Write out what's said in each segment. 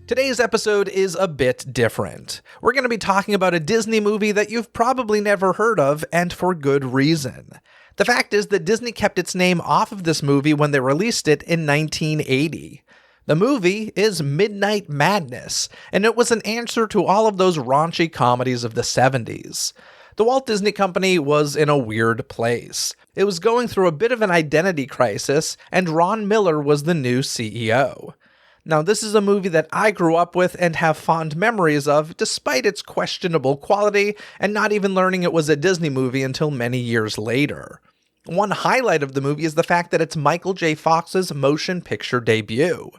Today's episode is a bit different. We're going to be talking about a Disney movie that you've probably never heard of, and for good reason. The fact is that Disney kept its name off of this movie when they released it in 1980. The movie is Midnight Madness, and it was an answer to all of those raunchy comedies of the 70s. The Walt Disney Company was in a weird place. It was going through a bit of an identity crisis, and Ron Miller was the new CEO. Now, this is a movie that I grew up with and have fond memories of, despite its questionable quality, and not even learning it was a Disney movie until many years later. One highlight of the movie is the fact that it's Michael J. Fox's motion picture debut.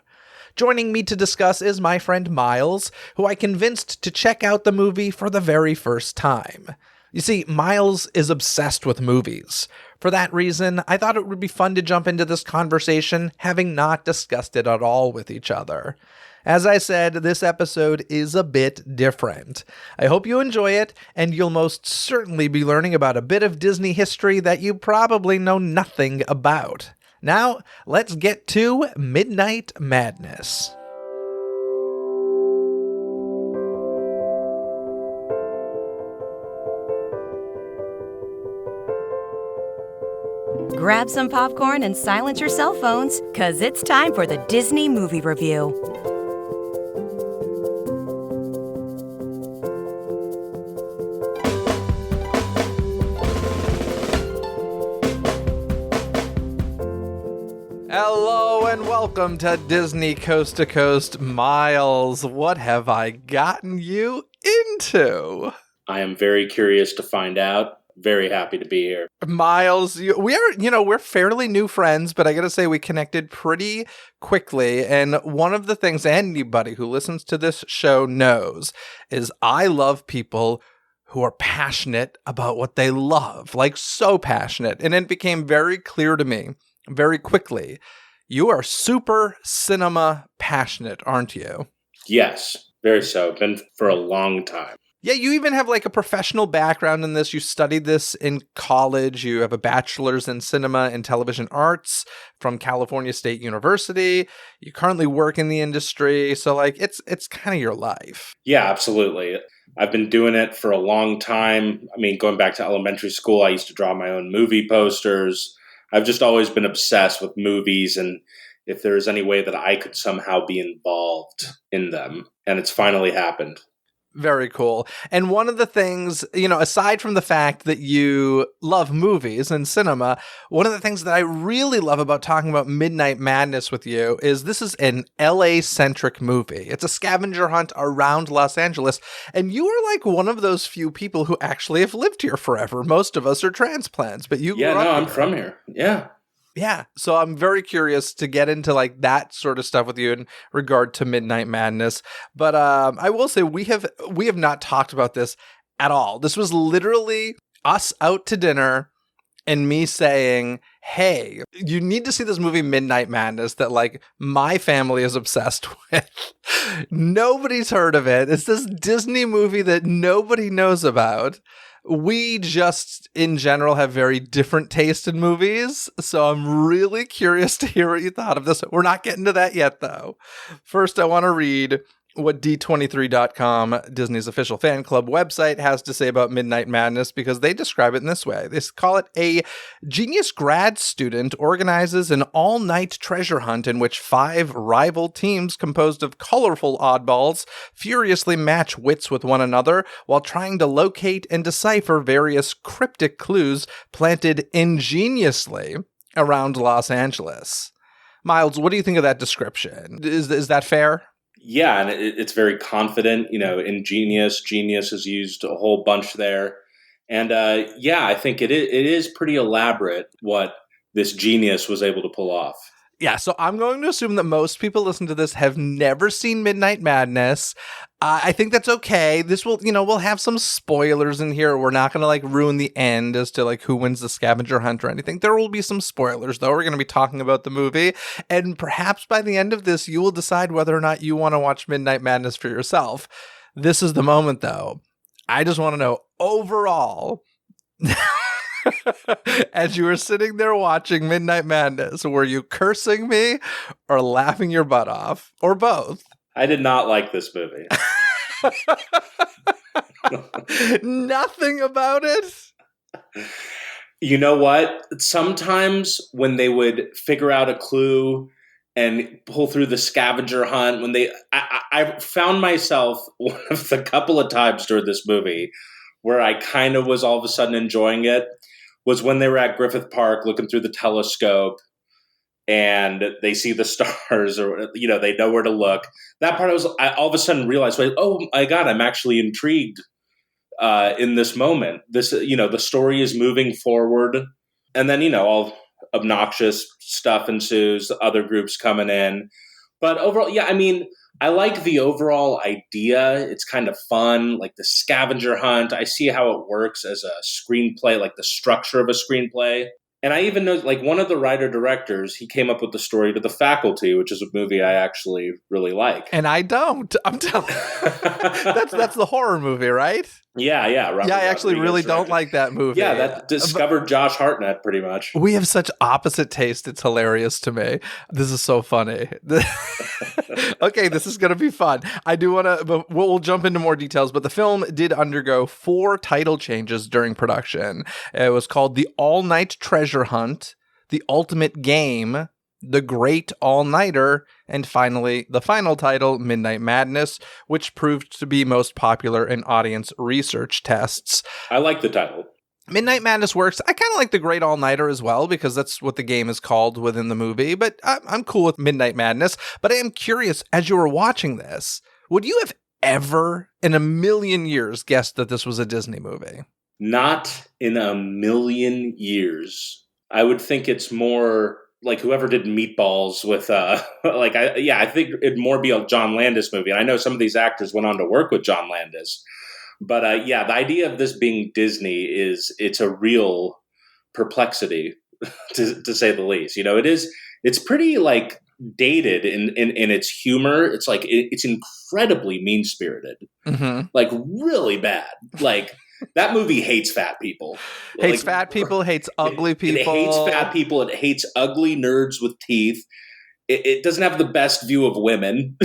Joining me to discuss is my friend Miles, who I convinced to check out the movie for the very first time. You see, Miles is obsessed with movies. For that reason, I thought it would be fun to jump into this conversation, having not discussed it at all with each other. As I said, this episode is a bit different. I hope you enjoy it, and you'll most certainly be learning about a bit of Disney history that you probably know nothing about. Now, let's get to Midnight Madness. Grab some popcorn and silence your cell phones, 'cause it's time for the Disney Movie Review. Hello and welcome to Disney Coast to Coast. Miles, what have I gotten you into? I am very curious to find out. Very happy to be here. Miles, we're fairly new friends, but I gotta say we connected pretty quickly. And one of the things anybody who listens to this show knows is I love people who are passionate about what they love, like so passionate. And it became very clear to me very quickly, you are super cinema passionate, aren't you? Yes, very so. Been for a long time. Yeah, you even have like a professional background in this. You studied this in college. You have a bachelor's in cinema and television arts from California State University. You currently work in the industry. So like it's kind of your life. Yeah, absolutely. I've been doing it for a long time. I mean, going back to elementary school, I used to draw my own movie posters. I've just always been obsessed with movies, and if there's any way that I could somehow be involved in them, and it's finally happened. Very cool. And one of the things, aside from the fact that you love movies and cinema, one of the things that I really love about talking about Midnight Madness with you is this is an LA-centric movie. It's a scavenger hunt around Los Angeles. And you are like one of those few people who actually have lived here forever. Most of us are transplants, but you grew up I'm here. from here. Yeah. Yeah, so I'm very curious to get into like that sort of stuff with you in regard to Midnight Madness. But I will say we have not talked about this at all. This was literally us out to dinner and me saying, "Hey, you need to see this movie Midnight Madness that like my family is obsessed with. Nobody's heard of it. It's this Disney movie that nobody knows about." We just, in general, have very different taste in movies, so I'm really curious to hear what you thought of this. We're not getting to that yet, though. First, I want to read what D23.com, Disney's official fan club website, has to say about Midnight Madness, because they describe it in this way. They call it a genius grad student organizes an all-night treasure hunt in which 5 rival teams composed of colorful oddballs furiously match wits with one another while trying to locate and decipher various cryptic clues planted ingeniously around Los Angeles. Miles, what do you think of that description? Is that fair? Yeah, and it's very confident, ingenious. Genius is used a whole bunch there. And I think it is pretty elaborate what this genius was able to pull off. Yeah, so I'm going to assume that most people listen to this have never seen Midnight Madness. I think that's okay. This will, we'll have some spoilers in here. We're not going to ruin the end as to who wins the scavenger hunt or anything. There will be some spoilers though. We're going to be talking about the movie, and perhaps by the end of this, you will decide whether or not you want to watch Midnight Madness for yourself. This is the moment though. I just want to know overall, as you were sitting there watching Midnight Madness, were you cursing me or laughing your butt off, or both? I did not like this movie. Nothing about it? You know what? Sometimes when they would figure out a clue and pull through the scavenger hunt, I found myself one of the couple of times during this movie where I kind of was all of a sudden enjoying it was when they were at Griffith Park looking through the telescope and they see the stars, or they know where to look. That part I all of a sudden realized, like, oh my God, I'm actually intrigued in this moment. The story is moving forward, and then all obnoxious stuff ensues. Other groups coming in, but overall, yeah, I mean, I like the overall idea. It's kind of fun, like the scavenger hunt. I see how it works as a screenplay, like the structure of a screenplay. And I even know, like, one of the writer-directors, he came up with the story to The Faculty, which is a movie I actually really like. And I don't. I'm telling that's the horror movie, right? Yeah. I actually really don't like that movie. Yeah, that discovered Josh Hartnett, pretty much. We have such opposite taste. It's hilarious to me. This is so funny. Okay, this is going to be fun. I do want to, but we'll jump into more details, but the film did undergo 4 title changes during production. It was called The All-Night Treasure Hunt, The Ultimate Game, The Great All-Nighter, and finally, the final title, Midnight Madness, which proved to be most popular in audience research tests. I like the title. Midnight Madness works. I kind of like The Great All-Nighter as well, because that's what the game is called within the movie, but I'm cool with Midnight Madness. But I am curious, as you were watching this, would you have ever in a million years guessed that this was a Disney movie? Not in a million years. I would think it's more like whoever did Meatballs with, I think it'd more be a John Landis movie. And I know some of these actors went on to work with John Landis. But the idea of this being Disney it's a real perplexity, to say the least. It's pretty like dated in its humor. It's like it's incredibly mean-spirited, like really bad. Like that movie hates fat people. Hates fat people, hates ugly people. It hates fat people. It hates ugly nerds with teeth. It doesn't have the best view of women.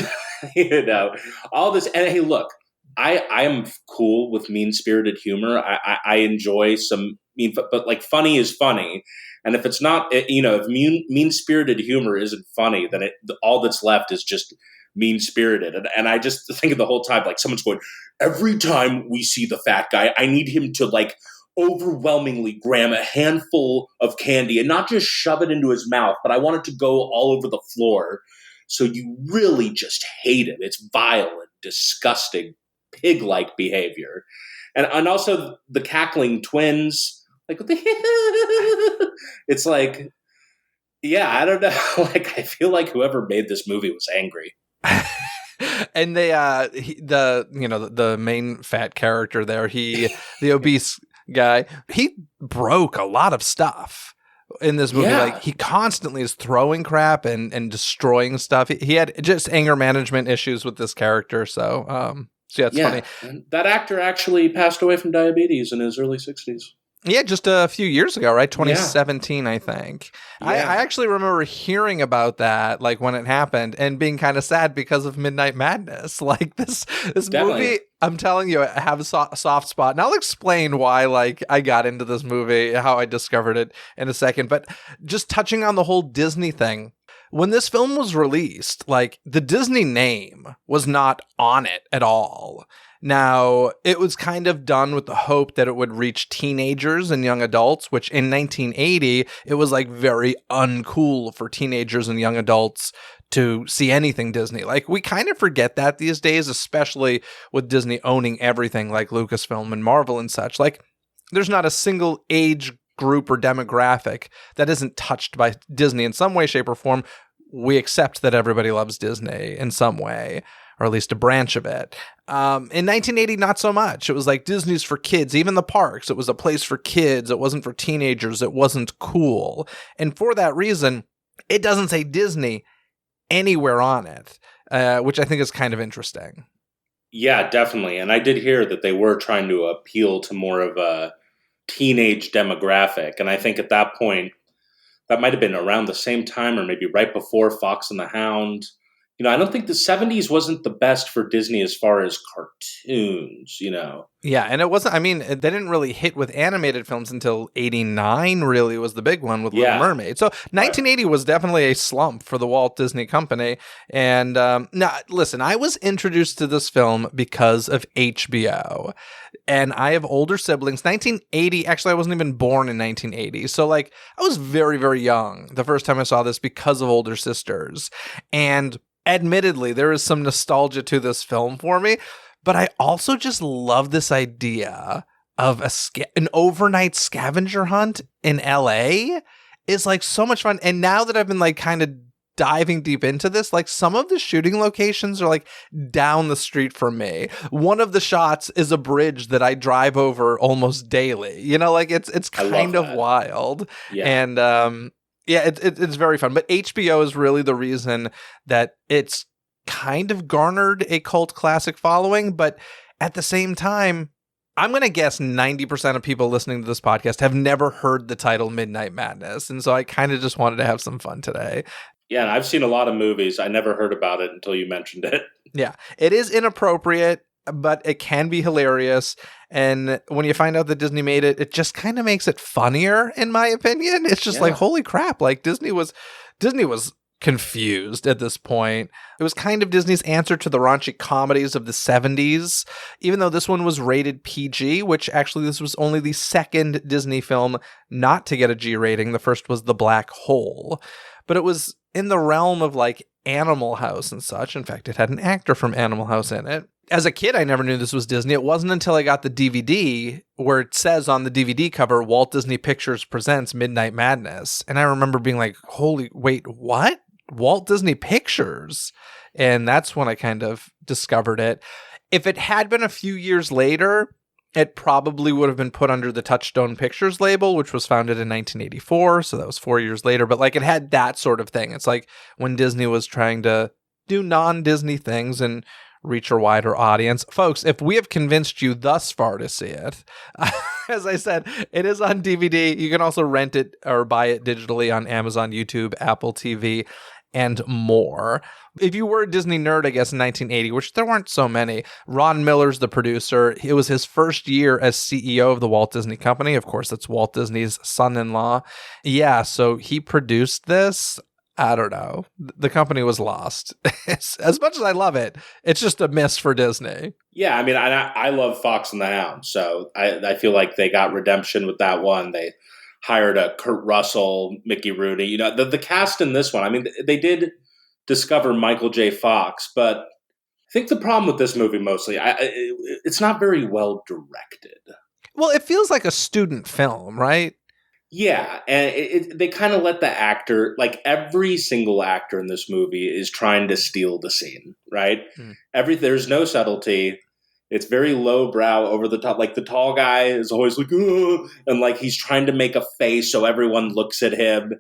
All this. And hey, look. I am cool with mean-spirited humor. I enjoy some but like funny is funny. And if it's not, if mean-spirited humor isn't funny, then all that's left is just mean-spirited. And I just think of the whole time, like someone's going, every time we see the fat guy, I need him to like overwhelmingly gram a handful of candy and not just shove it into his mouth, but I want it to go all over the floor. So you really just hate him. It's vile and disgusting, pig-like behavior. And also the cackling twins, like what the it's like, yeah, I don't know. Like I feel like whoever made this movie was angry. And they the main fat character there, the obese guy, he broke a lot of stuff in this movie. Yeah. Like he constantly is throwing crap and destroying stuff. He had just anger management issues with this character, so yeah, it's funny. And that actor actually passed away from diabetes in his early 60s. Yeah, just a few years ago, right? 2017, I think. Yeah. I actually remember hearing about that, like when it happened, and being kind of sad because of Midnight Madness. Like this movie, I'm telling you, I have a soft spot. And I'll explain why, like, I got into this movie, how I discovered it in a second. But just touching on the whole Disney thing. When this film was released, like, the Disney name was not on it at all. Now, it was kind of done with the hope that it would reach teenagers and young adults, which in 1980, it was like very uncool for teenagers and young adults to see anything Disney. Like, we kind of forget that these days, especially with Disney owning everything like Lucasfilm and Marvel and such. Like, there's not a single age group or demographic that isn't touched by Disney in some way, shape, or form. We accept that everybody loves Disney in some way, or at least a branch of it. In 1980, not so much. It was like Disney's for kids, even the parks. It was a place for kids. It wasn't for teenagers. It wasn't cool. And for that reason, it doesn't say Disney anywhere on it, which I think is kind of interesting. Yeah, definitely. And I did hear that they were trying to appeal to more of a teenage demographic. And I think at that point, that might have been around the same time or maybe right before Fox and the Hound. I don't think the 70s wasn't the best for Disney as far as cartoons, Yeah, and it wasn't, I mean, they didn't really hit with animated films until 89 really was the big one with Little Yeah. Mermaid. So 1980 was definitely a slump for the Walt Disney Company. And now, listen, I was introduced to this film because of HBO. And I have older siblings. 1980, actually, I wasn't even born in 1980. So, like, I was very, very young the first time I saw this because of older sisters. And admittedly, there is some nostalgia to this film for me. But I also just love this idea of an overnight scavenger hunt in LA is like so much fun. And now that I've been like kind of diving deep into this, like some of the shooting locations are like down the street from me. One of the shots is a bridge that I drive over almost daily. Like it's kind of wild. Yeah. And yeah, it's very fun. But HBO is really the reason that it's kind of garnered a cult classic following, but at the same time, I'm going to guess 90% of people listening to this podcast have never heard the title Midnight Madness, and so I kind of just wanted to have some fun today. Yeah, and I've seen a lot of movies. I never heard about it until you mentioned it. Yeah, it is inappropriate, but it can be hilarious, and when you find out that Disney made it, it just kind of makes it funnier, in my opinion. It's just like, holy crap, like Disney was confused at this point. It was kind of Disney's answer to the raunchy comedies of the 70s, even though this one was rated PG, which actually this was only the second Disney film not to get a G rating. The first was The Black Hole. But it was in the realm of like Animal House and such. In fact, it had an actor from Animal House in it. As a kid, I never knew this was Disney. It wasn't until I got the DVD where it says on the DVD cover, Walt Disney Pictures presents Midnight Madness. And I remember being like, wait, what? Walt Disney Pictures. And that's when I kind of discovered it. If it had been a few years later, it probably would have been put under the Touchstone Pictures label, which was founded in 1984. So that was 4 years later. But like it had that sort of thing. It's like when Disney was trying to do non-Disney things and reach a wider audience. Folks, if we have convinced you thus far to see it, as I said, it is on DVD. You can also rent it or buy it digitally on Amazon, YouTube, Apple TV, and more. If you were a Disney nerd, I guess, in 1980, which there weren't so many, Ron Miller's the producer. It was his first year as CEO of the Walt Disney Company. Of course, that's Walt Disney's son-in-law. Yeah, so he produced this. I don't know. The company was lost. As much as I love it, it's just a miss for Disney. Yeah, I mean, I love Fox and the Hound, so I feel like they got redemption with that one. They hired a Kurt Russell, Mickey Rooney. The cast in this one, I mean, they did discover Michael J. Fox, but I think the problem with this movie mostly, it's not very well directed. Well, it feels like a student film, right? Yeah, and they kind of let the actor, like every single actor in this movie is trying to steal the scene, right? There's no subtlety. It's very lowbrow, over the top. Like the tall guy is always like, ugh, and like he's trying to make a face so everyone looks at him.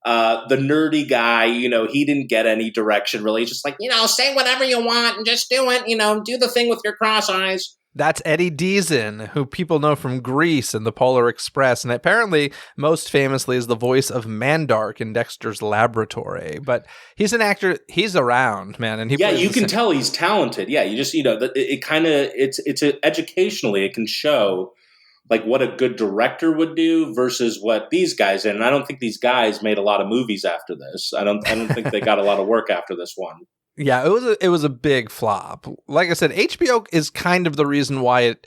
The nerdy guy, he didn't get any direction really. He's just like, say whatever you want and just do it. Do the thing with your cross eyes. That's Eddie Deason, who people know from Grease and the Polar Express, and apparently most famously is the voice of Mandark in Dexter's Laboratory. But he's an actor; he's around, man, and you can tell he's talented. Yeah, you just it kind of educationally it can show like what a good director would do versus what these guys did. And I don't think these guys made a lot of movies after this. I don't think they got a lot of work after this one. Yeah, it was a big flop. Like I said, HBO is kind of the reason why it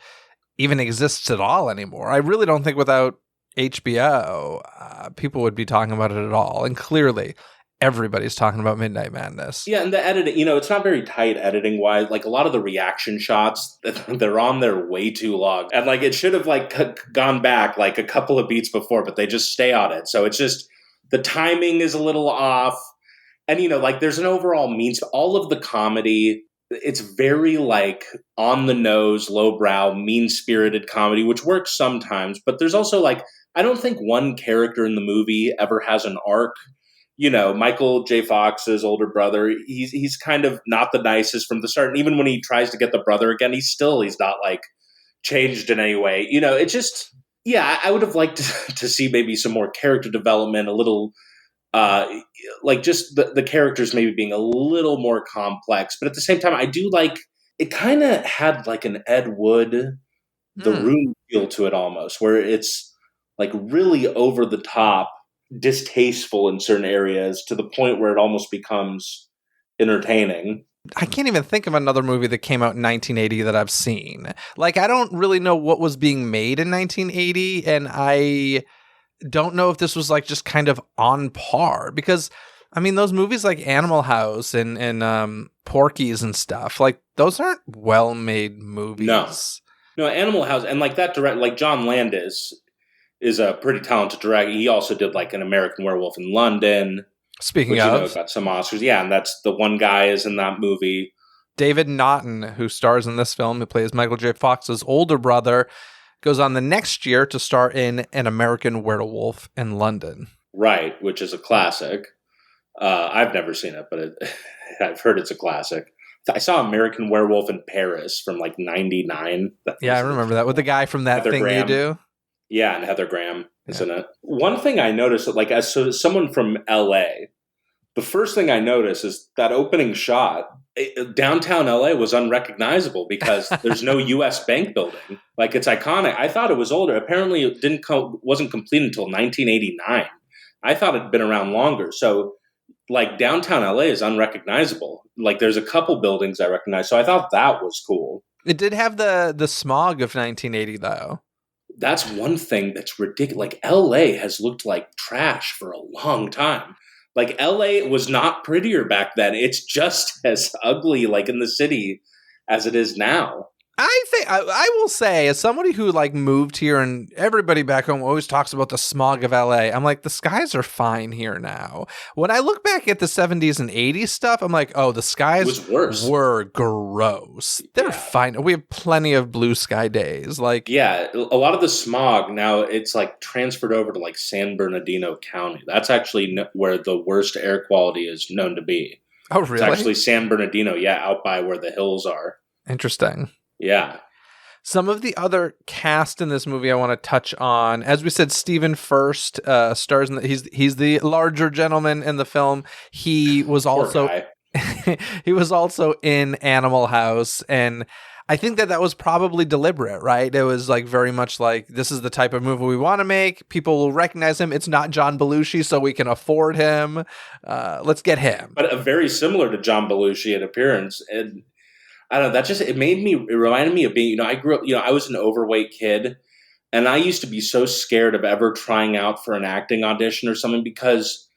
even exists at all anymore. I really don't think without HBO, people would be talking about it at all. And clearly, everybody's talking about Midnight Madness. Yeah, and the editing, it's not very tight editing wise. Like a lot of the reaction shots, they're on there way too long. And like it should have like gone back like a couple of beats before, but they just stay on it. So it's just the timing is a little off. And, like there's an overall all of the comedy, it's very like on the nose, lowbrow, mean-spirited comedy, which works sometimes. But there's also like, I don't think one character in the movie ever has an arc. Michael J. Fox's older brother, he's kind of not the nicest from the start. And even when he tries to get the brother again, he's not like changed in any way. It just, yeah, I would have liked to see maybe some more character development, a little uh, like just the characters maybe being a little more complex. But at the same time, I do like it. Kind of had like an Ed Wood, The Mm. Room feel to it almost, where it's like really over the top, distasteful in certain areas to the point where it almost becomes entertaining. I can't even think of another movie that came out in 1980 that I've seen. Like, I don't really know what was being made in 1980, and I don't know if this was like just kind of on par because I mean those movies like Animal House and Porky's and stuff, like those aren't well-made No, movies. no, Animal House and like that direct, like John Landis is a pretty talented director. He also did like An American Werewolf in London, Speaking which of, got some Oscars. Yeah, and that's the one guy is in that movie. David Naughton, who stars in this film, who plays Michael J. Fox's older brother, goes on the next year to star in An American Werewolf in London. Right, which is a classic. I've never seen it, but I've heard it's a classic. I saw American Werewolf in Paris from like '99. Yeah, I remember that with the guy from That Heather Thing Graham. You Do. Yeah, and Heather Graham is in it. One thing I noticed, like as someone from LA, the first thing I noticed is that opening shot. Downtown LA was unrecognizable because there's no U.S. Bank building. Like it's iconic. I thought it was older. Apparently, it wasn't complete until 1989. I thought it'd been around longer. So, like downtown LA is unrecognizable. Like there's a couple buildings I recognize. So I thought that was cool. It did have the smog of 1980 though. That's one thing that's ridiculous. Like LA has looked like trash for a long time. Like LA was not prettier back then. It's just as ugly, like in the city, as it is now. I think I will say, as somebody who like moved here, and everybody back home always talks about the smog of LA. I'm like, the skies are fine here now. When I look back at the 70s and 80s stuff, I'm like, oh, the skies were gross. They're fine. We have plenty of blue sky days. Like, yeah, a lot of the smog now it's like transferred over to like San Bernardino County. That's actually where the worst air quality is known to be. Oh, really? It's actually San Bernardino, out by where the hills are. Interesting. Yeah. Some of the other cast in this movie I want to touch on. As we said, Stephen Furst stars in he's the larger gentleman in the film. He was also he was also in Animal House, and I think that was probably deliberate, right? It was like very much like, this is the type of movie we want to make. People will recognize him. It's not John Belushi, so we can afford him. Let's get him. But very similar to John Belushi in appearance, and I don't know, it reminded me of being, I grew up, I was an overweight kid, and I used to be so scared of ever trying out for an acting audition or something because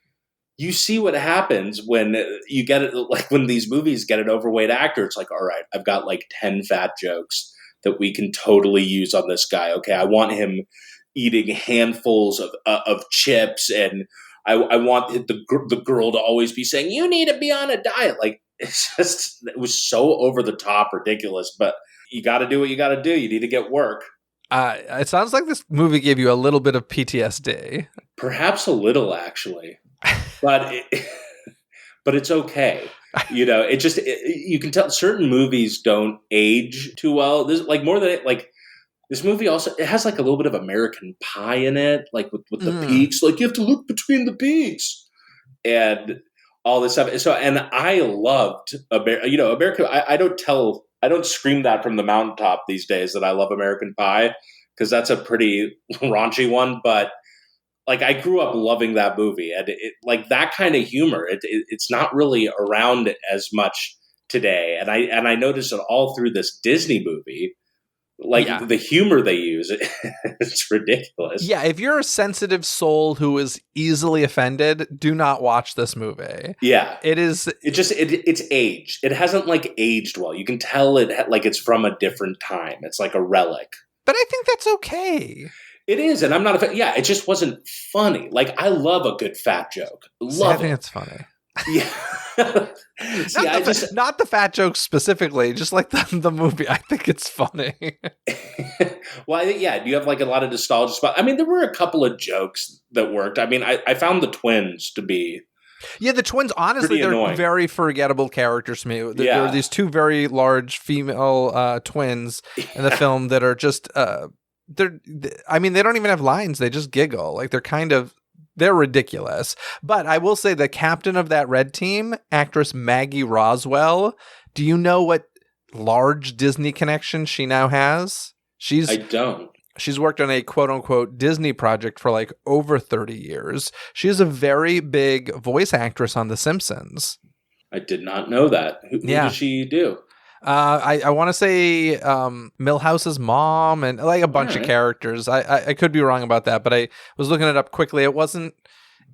you see what happens when you get it, like when these movies get an overweight actor, it's like, all right, I've got like 10 fat jokes that we can totally use on this guy. Okay, I want him eating handfuls of chips, and I want the girl to always be saying, you need to be on a diet. Like, it was so over the top ridiculous, but you got to do what you got to do. You need to get work. It sounds like this movie gave you a little bit of PTSD. Perhaps a little, actually, but but it's okay. You can tell certain movies don't age too well. This like more than it, like this movie also, it has like a little bit of American Pie in it, like with the peaks. Like you have to look between the peaks and all this stuff. So, and I loved America. I don't scream that from the mountaintop these days that I love American Pie, because that's a pretty raunchy one. But like I grew up loving that movie, and like that kind of humor. It's not really around as much today. And I noticed it all through this Disney movie. Like the humor they use, it's ridiculous. Yeah, if you're a sensitive soul who is easily offended, do not watch this movie. Yeah, it's aged. It hasn't like aged well. You can tell it's from a different time. It's like a relic. But I think that's okay. It is, and I'm not a fan. Yeah, it just wasn't funny. Like I love a good fat joke. I think it's funny. Yeah. Not the fat jokes specifically, just like the movie. I think it's funny. Well, I think, you have like a lot of nostalgia spot. I mean, there were a couple of jokes that worked. I mean, I found the twins to be the twins, honestly, they're annoying. very forgetable characters to me. There are these two very large female twins in the film that are just they don't even have lines. They just giggle. Like they're kind of They're ridiculous. But I will say the captain of that red team, actress Maggie Roswell, do you know what large Disney connection she now has? I don't. She's worked on a quote-unquote Disney project for like over 30 years. She is a very big voice actress on The Simpsons. I did not know that. Who does she do? I want to say Milhouse's mom and like a bunch of characters. I could be wrong about that, but I was looking it up quickly. It wasn't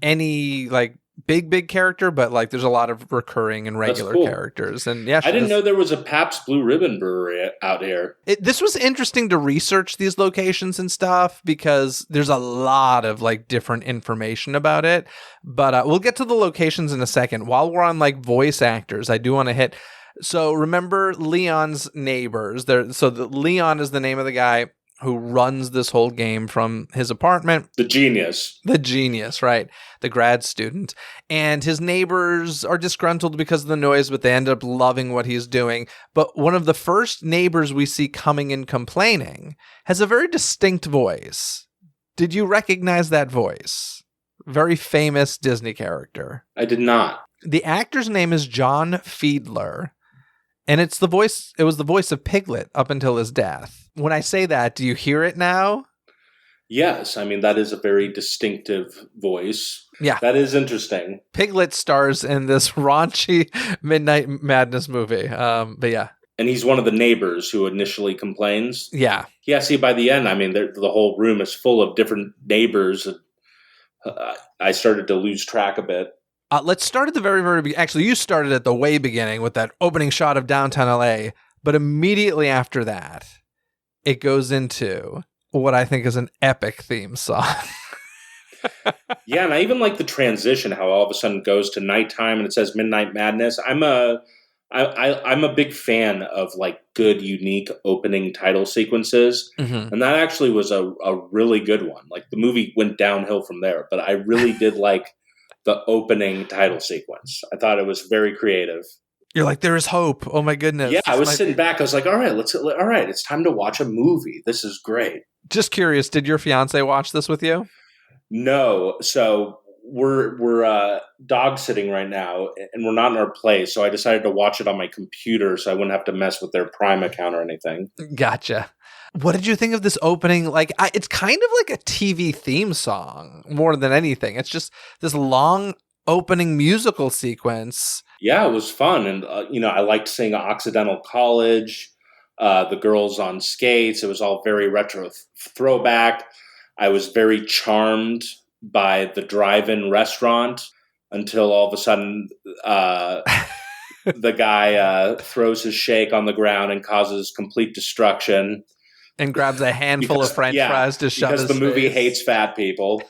any like big character, but like there's a lot of recurring and regular characters. And yeah, I didn't know there was a Pabst Blue Ribbon brewery out here. This was interesting to research these locations and stuff because there's a lot of like different information about it. But we'll get to the locations in a second. While we're on like voice actors, I do want to hit. So remember Leon's neighbors. Leon is the name of the guy who runs this whole game from his apartment. The genius, right? The grad student. And his neighbors are disgruntled because of the noise, but they end up loving what he's doing. But one of the first neighbors we see coming in complaining has a very distinct voice. Did you recognize that voice? Very famous Disney character. I did not. The actor's name is John Fiedler. And it was the voice of Piglet up until his death. When I say that, do you hear it now? Yes. I mean, that is a very distinctive voice. Yeah. That is interesting. Piglet stars in this raunchy Midnight Madness movie. But yeah. And he's one of the neighbors who initially complains. Yeah. Yeah, see, by the end, I mean, the whole room is full of different neighbors. I started to lose track a bit. Let's start at the very, very beginning. Actually, you started at the way beginning with that opening shot of downtown LA. But immediately after that, it goes into what I think is an epic theme song. Yeah, and I even like the transition, how all of a sudden it goes to nighttime and it says Midnight Madness. I'm a big fan of like good, unique opening title sequences. Mm-hmm. And that actually was a really good one. Like the movie went downhill from there, but I really did like the opening title sequence. I thought it was very creative. You're like, there is hope. Oh my goodness. Yeah, I was sitting back. I was like, all right, it's time to watch a movie. This is great. Just curious, did your fiance watch this with you? No. So we're dog sitting right now and we're not in our place. So I decided to watch it on my computer so I wouldn't have to mess with their Prime account or anything. Gotcha. What did you think of this opening? Like, it's kind of like a TV theme song more than anything. It's just this long opening musical sequence. Yeah, it was fun. And, I liked seeing Occidental College, the girls on skates. It was all very retro throwback. I was very charmed by the drive-in restaurant until all of a sudden the guy throws his shake on the ground and causes complete destruction. And grabs a handful of French fries to shove his face. Because the movie hates fat people.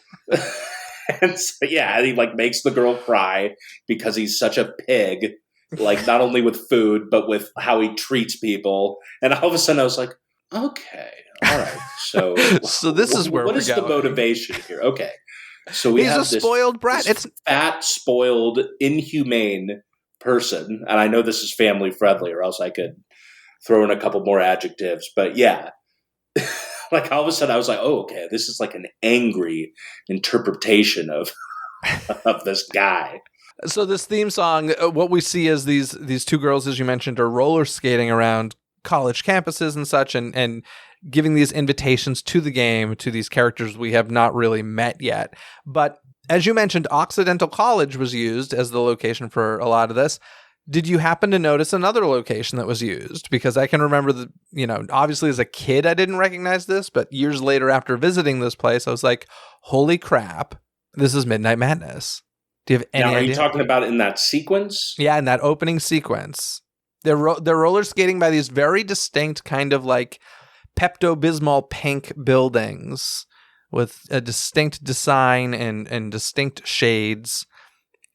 And so, he like makes the girl cry because he's such a pig, like not only with food, but with how he treats people. And all of a sudden I was like, okay, all right. So, so this is where what is the motivation here? Okay. So he's a spoiled brat. It's fat, spoiled, inhumane person. And I know this is family friendly or else I could throw in a couple more adjectives, but yeah. Like all of a sudden I was like, oh, okay, this is like an angry interpretation of this guy. So this theme song, what we see is these two girls, as you mentioned, are roller skating around college campuses and such and giving these invitations to the game to these characters we have not really met yet. But as you mentioned, Occidental College was used as the location for a lot of this. Did you happen to notice another location that was used? Because I can remember obviously as a kid, I didn't recognize this, but years later after visiting this place, I was like, holy crap, this is Midnight Madness. Do you have any idea? Are you talking about in that sequence? Yeah, in that opening sequence. They're roller skating by these very distinct kind of like Pepto-Bismol pink buildings with a distinct design and distinct shades.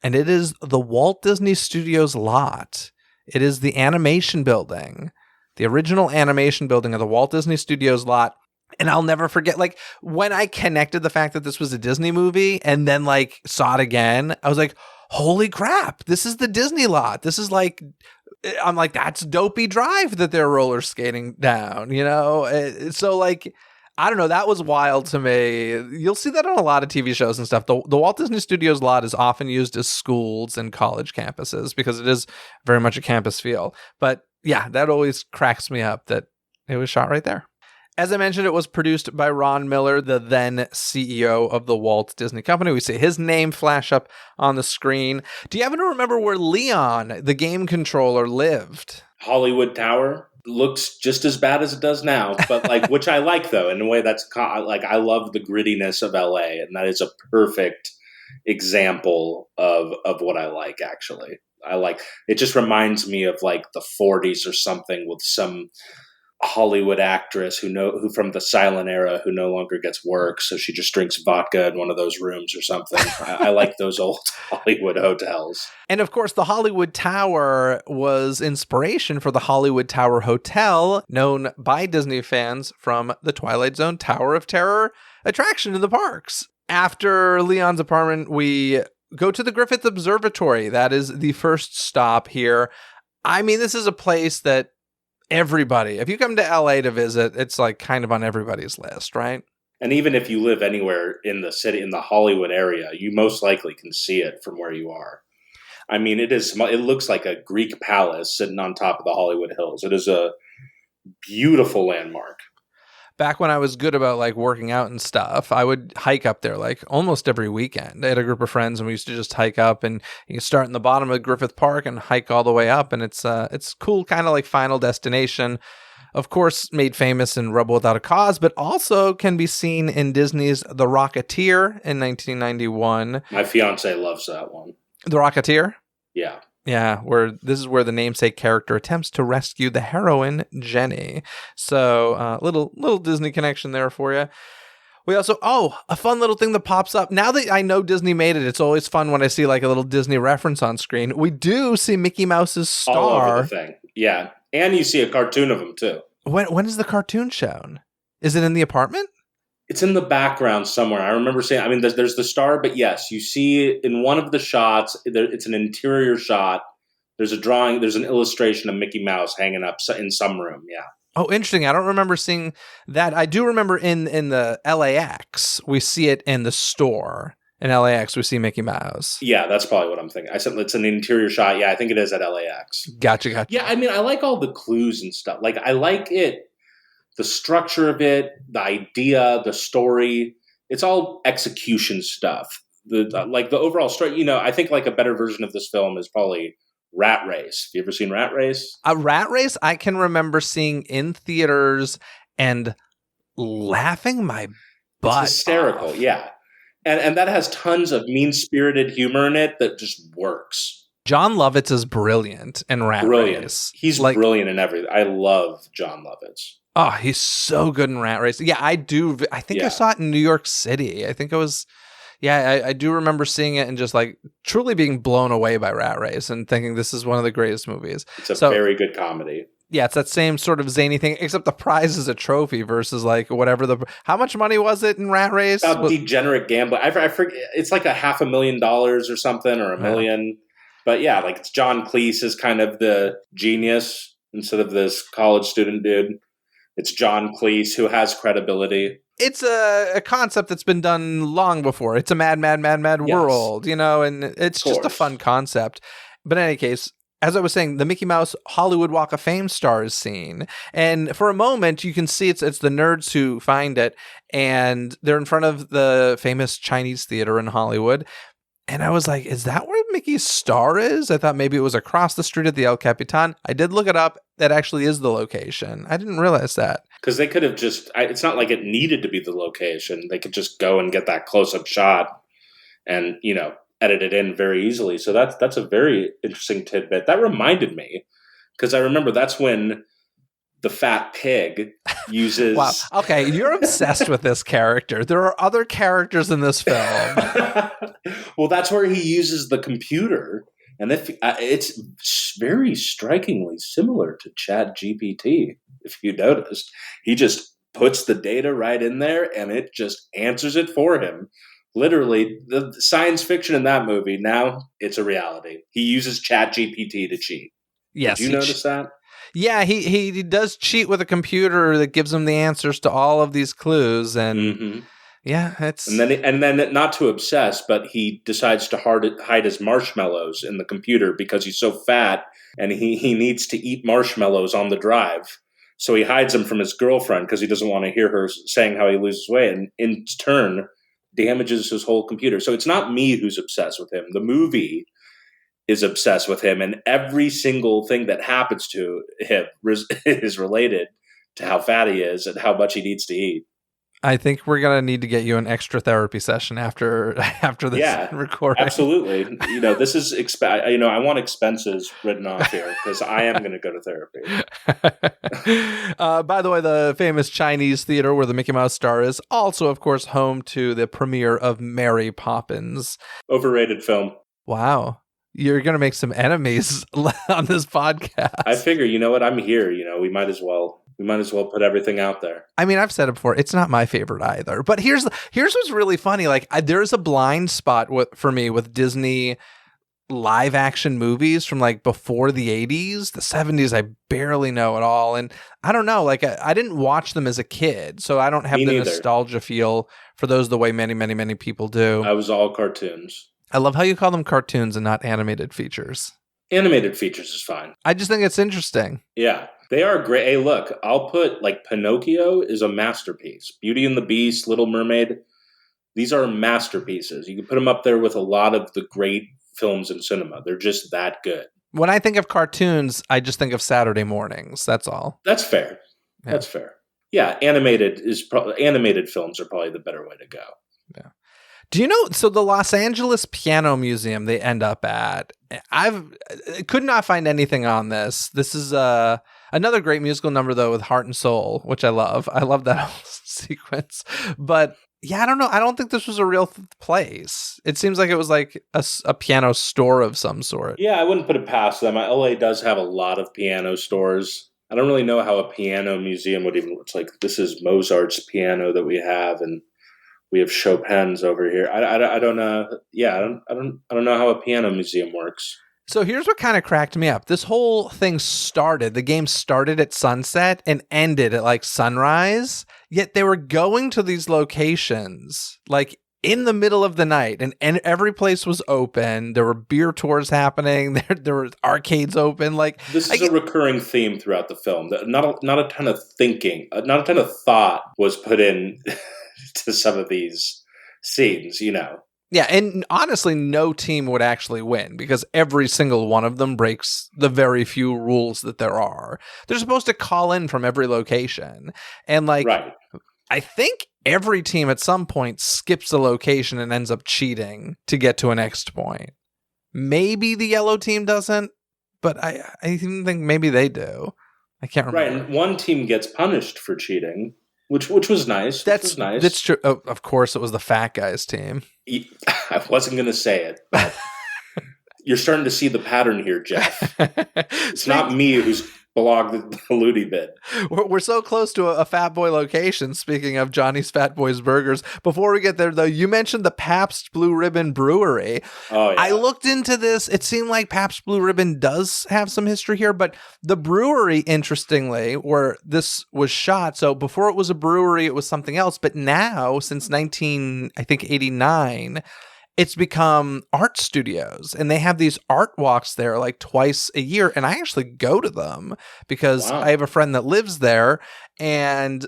And it is the Walt Disney Studios lot. It is the animation building, the original animation building of the Walt Disney Studios lot. And I'll never forget, like, when I connected the fact that this was a Disney movie and then, like, saw it again, I was like, holy crap, this is the Disney lot. This is like, I'm like, that's Dopey Drive that they're roller skating down, So, like, I don't know. That was wild to me. You'll see that on a lot of TV shows and stuff. The Walt Disney Studios lot is often used as schools and college campuses because it is very much a campus feel. But yeah, that always cracks me up that it was shot right there. As I mentioned, it was produced by Ron Miller, the then CEO of the Walt Disney Company. We see his name flash up on the screen. Do you happen to remember where Leon, the game controller, lived? Hollywood Tower looks just as bad as it does now, but like, which I like though, in a way that's like, I love the grittiness of LA, and that is a perfect example of what I like. Actually, I like it. Just reminds me of like the 40s or something, with some Hollywood actress who from the silent era who no longer gets work, so she just drinks vodka in one of those rooms or something. I like those old Hollywood hotels. And of course, the Hollywood Tower was inspiration for the Hollywood Tower Hotel, known by Disney fans from the Twilight Zone Tower of Terror attraction in the parks. After Leon's apartment, we go to the Griffith Observatory. That is the first stop here. I mean, this is a place that everybody, if you come to LA to visit, it's like kind of on everybody's list, right? And even if you live anywhere in the city, in the Hollywood area, you most likely can see it from where you are. I mean, it looks like a Greek palace sitting on top of the Hollywood Hills. It is a beautiful landmark. Back when I was good about like working out and stuff, I would hike up there like almost every weekend. I had a group of friends and we used to just hike up, and you start in the bottom of Griffith Park and hike all the way up. And it's cool, kind of like Final Destination. Of course, made famous in Rebel Without a Cause, but also can be seen in Disney's The Rocketeer in 1991. My fiance loves that one. The Rocketeer? Yeah. Yeah, this is where the namesake character attempts to rescue the heroine, Jenny. So, little Disney connection there for you. We also, a fun little thing that pops up. Now that I know Disney made it, it's always fun when I see like a little Disney reference on screen. We do see Mickey Mouse's star. All over the thing. Yeah. And you see a cartoon of him too. When is the cartoon shown? Is it in the apartment? It's in the background somewhere. I remember saying, I mean, there's the star, but yes, you see in one of the shots, it's an interior shot. There's a drawing, there's an illustration of Mickey Mouse hanging up in some room. Yeah. Oh, interesting. I don't remember seeing that. I do remember in the LAX, we see it in the store. In LAX, we see Mickey Mouse. Yeah, that's probably what I'm thinking. I said it's an interior shot. Yeah, I think it is at LAX. Gotcha. Yeah, I mean, I like all the clues and stuff. Like, I like it. The structure of it, the idea, the story, it's all execution stuff. The overall story, I think like a better version of this film is probably Rat Race. Have you ever seen Rat Race? A Rat Race I can remember seeing in theaters and laughing my butt It's hysterical, off. Yeah. And that has tons of mean-spirited humor in it that just works. John Lovitz is brilliant in Rat Race. He's brilliant in everything. I love John Lovitz. Oh, he's so good in Rat Race. Yeah, I do. I think I saw it in New York City. I think it was, I do remember seeing it and just like truly being blown away by Rat Race and thinking this is one of the greatest movies. It's a very good comedy. Yeah, it's that same sort of zany thing, except the prize is a trophy versus like whatever how much money was it in Rat Race? About degenerate gambling. I forget. It's like $500,000 or something, or $1 million. But yeah, like it's John Cleese is kind of the genius instead of this college student dude. It's John Cleese who has credibility. It's a concept that's been done long before. It's a mad world, and it's just a fun concept. But in any case, as I was saying, the Mickey Mouse Hollywood Walk of Fame stars scene. And for a moment, you can see it's the nerds who find it. And they're in front of the famous Chinese theater in Hollywood. And I was like, is that where Mickey's star is? I thought maybe it was across the street at the El Capitan. I did look it up. That actually is the location. I didn't realize that. Because they could have it's not like it needed to be the location. They could just go and get that close-up shot and, edit it in very easily. So that's a very interesting tidbit. That reminded me, because I remember that's when the fat pig uses... Wow. Okay, you're obsessed with this character. There are other characters in this film. Well, that's where he uses the computer. And it's very strikingly similar to ChatGPT, if you noticed. He just puts the data right in there, and it just answers it for him. Literally, the science fiction in that movie, now it's a reality. He uses ChatGPT to cheat. Yes. Did you notice that? Yeah, he does cheat with a computer that gives him the answers to all of these clues, and Hmm. yeah, it's And then not to obsess, but he decides to hide his marshmallows in the computer because he's so fat and he needs to eat marshmallows on the drive. So he hides them from his girlfriend because he doesn't want to hear her saying how he loses weight, and in turn damages his whole computer. So it's not me who's obsessed with him. The movie is obsessed with him, and every single thing that happens to him is related to how fat he is and how much he needs to eat. I think we're gonna need to get you an extra therapy session after this Yeah, recording. absolutely. This is I want expenses written off here because I am going to go to therapy. By the way, the famous Chinese theater where the Mickey Mouse star is also, of course, home to the premiere of Mary Poppins. Overrated film. Wow. You're going to make some enemies on this podcast. I figure, you know what? I'm here. We might as well put everything out there. I mean, I've said it before. It's not my favorite either. But here's what's really funny. Like, there's a blind spot for me with Disney live action movies from like before the 80s. The 70s, I barely know at all. And I don't know. Like, I didn't watch them as a kid, so I don't have the nostalgia feel for those the way many, many, many people do. I was all cartoons. I love how you call them cartoons and not animated features. Animated features is fine. I just think it's interesting. Yeah, they are great. Hey, look, I'll put like Pinocchio is a masterpiece. Beauty and the Beast, Little Mermaid, these are masterpieces. You can put them up there with a lot of the great films in cinema. They're just that good. When I think of cartoons, I just think of Saturday mornings. That's all. That's fair. Yeah. That's fair. Yeah, animated films are probably the better way to go. Yeah. Do you know, so the Los Angeles Piano Museum they end up at, I could not find anything on this. This is another great musical number, though, with Heart and Soul, which I love. I love that whole sequence. But yeah, I don't know. I don't think this was a real place. It seems like it was like a piano store of some sort. Yeah, I wouldn't put it past them. LA does have a lot of piano stores. I don't really know how a piano museum would even, it's like, this is Mozart's piano that we have, and we have Chopin's over here. I don't know. Yeah, I don't know how a piano museum works. So here's what kind of cracked me up. This whole thing the game started at sunset and ended at like sunrise, yet they were going to these locations like in the middle of the night, and every place was open. There were beer tours happening. There were arcades open. Like, this is a recurring theme throughout the film. Not a ton of thinking, not a ton of thought was put in to some of these scenes, Yeah, and honestly, no team would actually win because every single one of them breaks the very few rules that there are. They're supposed to call in from every location. And like, right. I think every team at some point skips a location and ends up cheating to get to a next point. Maybe the yellow team doesn't, but I even think maybe they do. I can't remember. Right, and one team gets punished for cheating. Which was nice. That's true. Oh, of course, it was the fat guys team. I wasn't going to say it, but you're starting to see the pattern here, Jeff. It's not me who's blogged the Ludi bit. We're so close to a Fat Boy location, speaking of Johnny's Fat Boys Burgers. Before we get there, though, you mentioned the Pabst Blue Ribbon Brewery. Oh, yeah. I looked into this. It seemed like Pabst Blue Ribbon does have some history here, but the brewery, interestingly, where this was shot, so before it was a brewery, it was something else, but now, since 1989, it's become art studios, and they have these art walks there like twice a year. And I actually go to them because I have a friend that lives there, and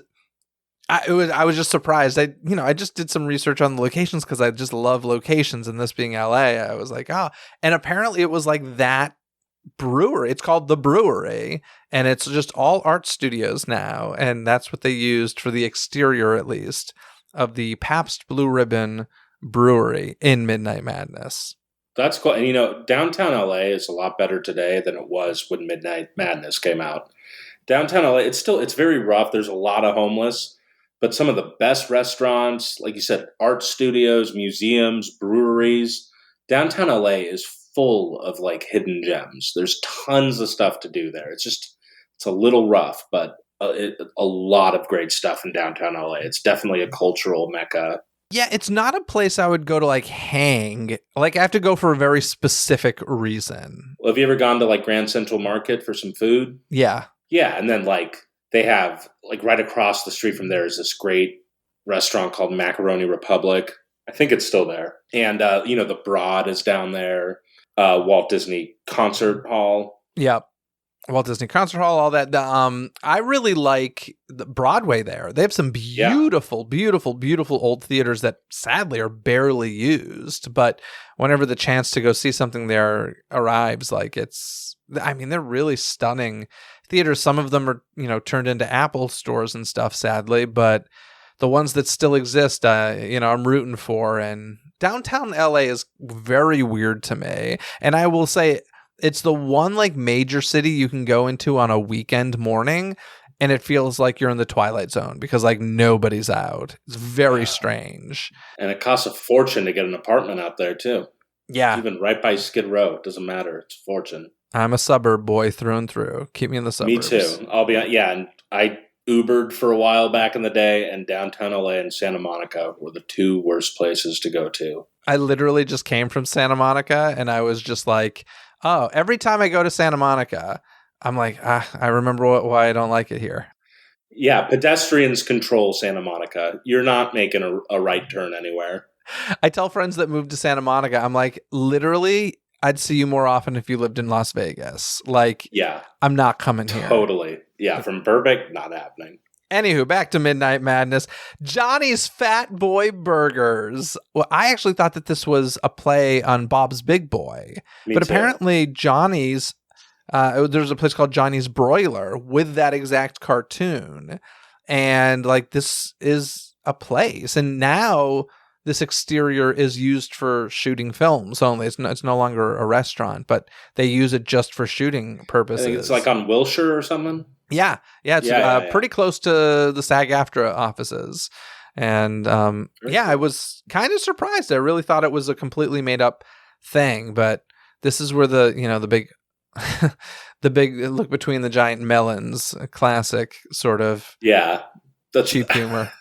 I was just surprised. I just did some research on the locations because I just love locations, and this being LA, I was like, oh, and apparently it was like that brewery. It's called The Brewery, and it's just all art studios now. And that's what they used for the exterior, at least, of the Pabst Blue Ribbon Brewery in Midnight Madness. That's cool. And downtown LA is a lot better today than it was when Midnight Madness came out. Downtown LA, it's very rough. There's a lot of homeless, but some of the best restaurants, like you said, art studios, museums, breweries. Downtown LA is full of like hidden gems. There's tons of stuff to do there. It's a little rough, but a lot of great stuff in downtown LA. It's definitely a cultural mecca. Yeah, it's not a place I would go to like hang. Like I have to go for a very specific reason. Well, have you ever gone to like Grand Central Market for some food? Yeah. Yeah, and then like they have like right across the street from there is this great restaurant called Macaroni Republic. I think it's still there. And the Broad is down there. Walt Disney Concert Hall. Yep. Walt Disney Concert Hall, all that. I really like the Broadway there. They have some Yeah. beautiful, beautiful, beautiful old theaters that sadly are barely used. But whenever the chance to go see something there arrives, they're really stunning theaters. Some of them are, turned into Apple stores and stuff, sadly. But the ones that still exist, I'm rooting for. And downtown LA is very weird to me. And I will say, it's the one like major city you can go into on a weekend morning and it feels like you're in the Twilight Zone because like nobody's out. It's very strange. And it costs a fortune to get an apartment out there too. Yeah. Even right by Skid Row. It doesn't matter. It's a fortune. I'm a suburb boy through and through. Keep me in the suburbs. Me too. And I Ubered for a while back in the day, and downtown LA and Santa Monica were the two worst places to go to. I literally just came from Santa Monica and I was just like, oh, every time I go to Santa Monica, I'm like, I remember why I don't like it here. Yeah, pedestrians control Santa Monica. You're not making a right turn anywhere. I tell friends that moved to Santa Monica, I'm like, literally, I'd see you more often if you lived in Las Vegas. Like, yeah, I'm not coming here. Totally. Yeah, from Burbank, not happening. Anywho, back to Midnight Madness. Johnny's Fat Boy Burgers. Well, I actually thought that this was a play on Bob's Big Boy. Me too. Apparently Johnny's, there's a place called Johnny's Broiler with that exact cartoon. And like, this is a place. And now this exterior is used for shooting films only. It's no longer a restaurant, but they use it just for shooting purposes. I think it's like on Wilshire or something. Yeah. It's pretty close to the SAG-AFTRA offices. And I was kind of surprised. I really thought it was a completely made up thing, but this is where the big the big look between the giant melons, a classic sort of that's cheap humor.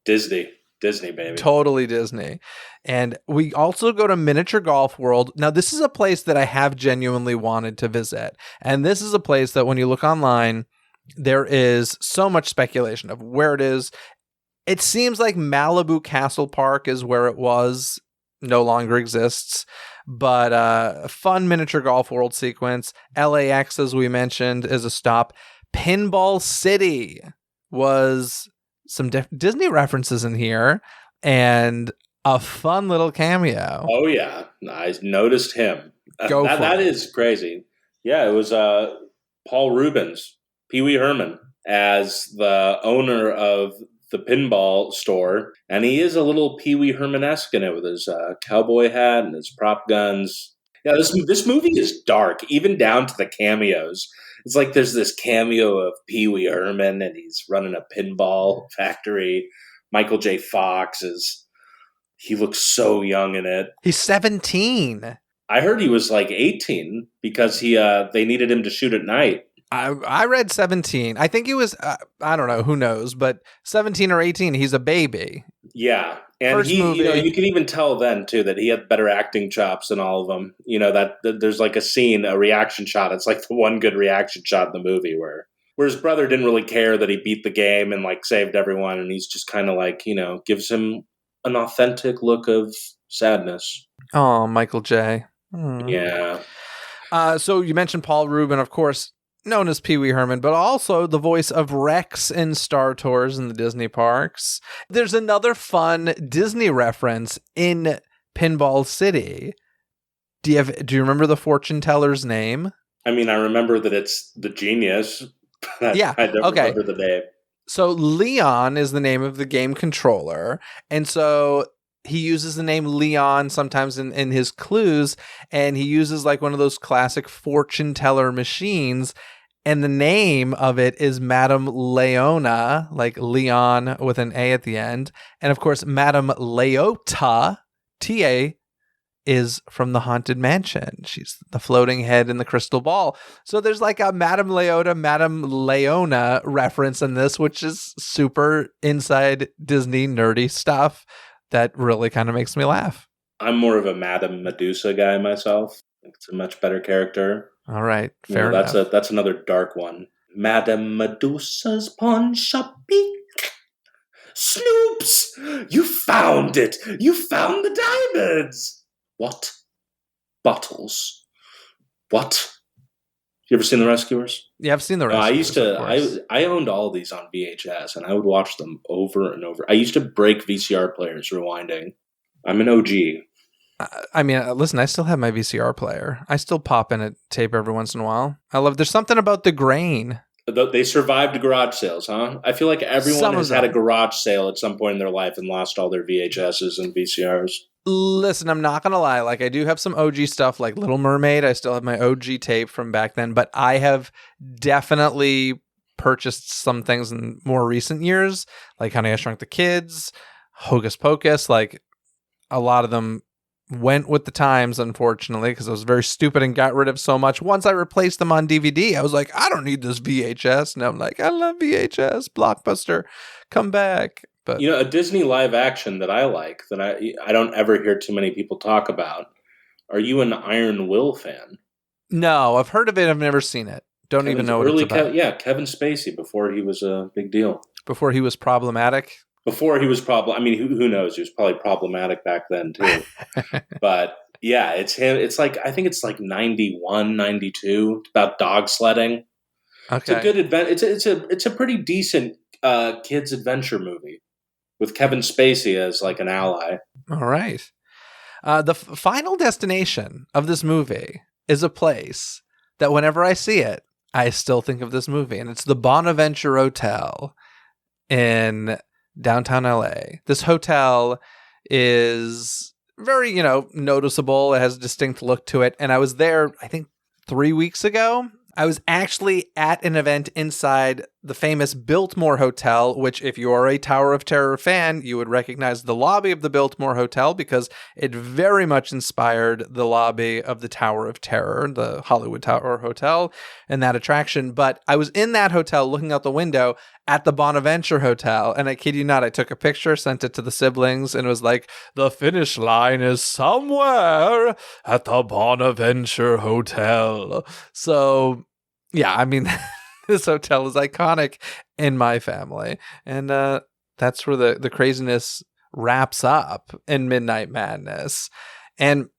Disney, baby. Totally Disney. And we also go to Miniature Golf World. Now, this is a place that I have genuinely wanted to visit. And this is a place that when you look online, there is so much speculation of where it is. It seems like Malibu Castle Park is where it was, no longer exists. But a fun Miniature Golf World sequence. LAX, as we mentioned, is a stop. Pinball City was some Disney references in here and a fun little cameo. Oh, yeah. I noticed him. That is crazy. Yeah, it was Paul Rubens, Pee Wee Herman, as the owner of the pinball store. And he is a little Pee Wee Herman-esque in it with his cowboy hat and his prop guns. Yeah, this movie is dark, even down to the cameos. It's like there's this cameo of Pee Wee Herman, and he's running a pinball factory. Michael J. Fox he looks so young in it. He's 17. I heard he was like 18 because they needed him to shoot at night. I read 17. I think he was, I don't know, who knows, but 17 or 18, he's a baby. Yeah. And First movie. You can even tell then too that he had better acting chops than all of them. That there's like a reaction shot. It's like the one good reaction shot in the movie where his brother didn't really care that he beat the game and like saved everyone. And he's just kind of like, gives him an authentic look of sadness. Oh, Michael J. Yeah. So you mentioned Paul Rubin, of course, known as Pee Wee Herman, but also the voice of Rex in Star Tours in the Disney parks. There's another fun Disney reference in Pinball City. Do you remember the fortune teller's name? I mean, I remember that it's the genius. Yeah. I don't remember the name. So Leon is the name of the game controller. And so he uses the name Leon sometimes in his clues, and he uses like one of those classic fortune teller machines. And the name of it is Madame Leona, like Leon with an A at the end. And of course, Madame Leota, T-A, is from the Haunted Mansion. She's the floating head in the crystal ball. So there's like a Madame Leota, Madame Leona reference in this, which is super inside Disney nerdy stuff that really kind of makes me laugh. I'm more of a Madame Medusa guy myself. It's a much better character. All right, fair enough. That's another dark one. Madame Medusa's pawn shop peak. Snoops! You found it! You found the diamonds! What? Bottles? What? You ever seen The Rescuers? Yeah, I've seen The I Rescuers, used to. of course. I owned all of these on VHS, and I would watch them over and over. I used to break VCR players rewinding. I'm an OG. I mean, listen, I still have my VCR player. I still pop in a tape every once in a while. There's something about the grain. They survived garage sales, huh? I feel like everyone has had a garage sale at some point in their life and lost all their VHSs and VCRs. Listen, I'm not going to lie. Like, I do have some OG stuff like Little Mermaid. I still have my OG tape from back then, but I have definitely purchased some things in more recent years, like Honey, I Shrunk the Kids, Hocus Pocus. Like, a lot of them went with the times, unfortunately, because I was very stupid and got rid of so much. Once I replaced them on DVD, I was like, I don't need this VHS. And I'm like, I love VHS. Blockbuster, come back. But a Disney live action that I like, that I don't ever hear too many people talk about. Are you an Iron Will fan? No, I've heard of it. I've never seen it. Don't even know what it's about. Kevin Spacey before he was a big deal. Before he was problematic? Before he was I mean, who knows? He was probably problematic back then, too. But, yeah, it's him. It's like, I think it's like 91, 92. It's about dog sledding. Okay. It's a good it's a pretty decent kids adventure movie with Kevin Spacey as like an ally. All right. The final destination of this movie is a place that whenever I see it, I still think of this movie, and it's the Bonaventure Hotel in downtown LA. This hotel is very, noticeable. It has a distinct look to it. And I was there, I think 3 weeks ago. I was actually at an event inside the famous Biltmore Hotel, which if you are a Tower of Terror fan, you would recognize the lobby of the Biltmore Hotel because it very much inspired the lobby of the Tower of Terror, the Hollywood Tower Hotel, and that attraction. But I was in that hotel looking out the window at the Bonaventure Hotel, and I kid you not, I took a picture, sent it to the siblings, and it was like, the finish line is somewhere at the Bonaventure Hotel. So, yeah, I mean, this hotel is iconic in my family, and that's where the craziness wraps up in Midnight Madness. And,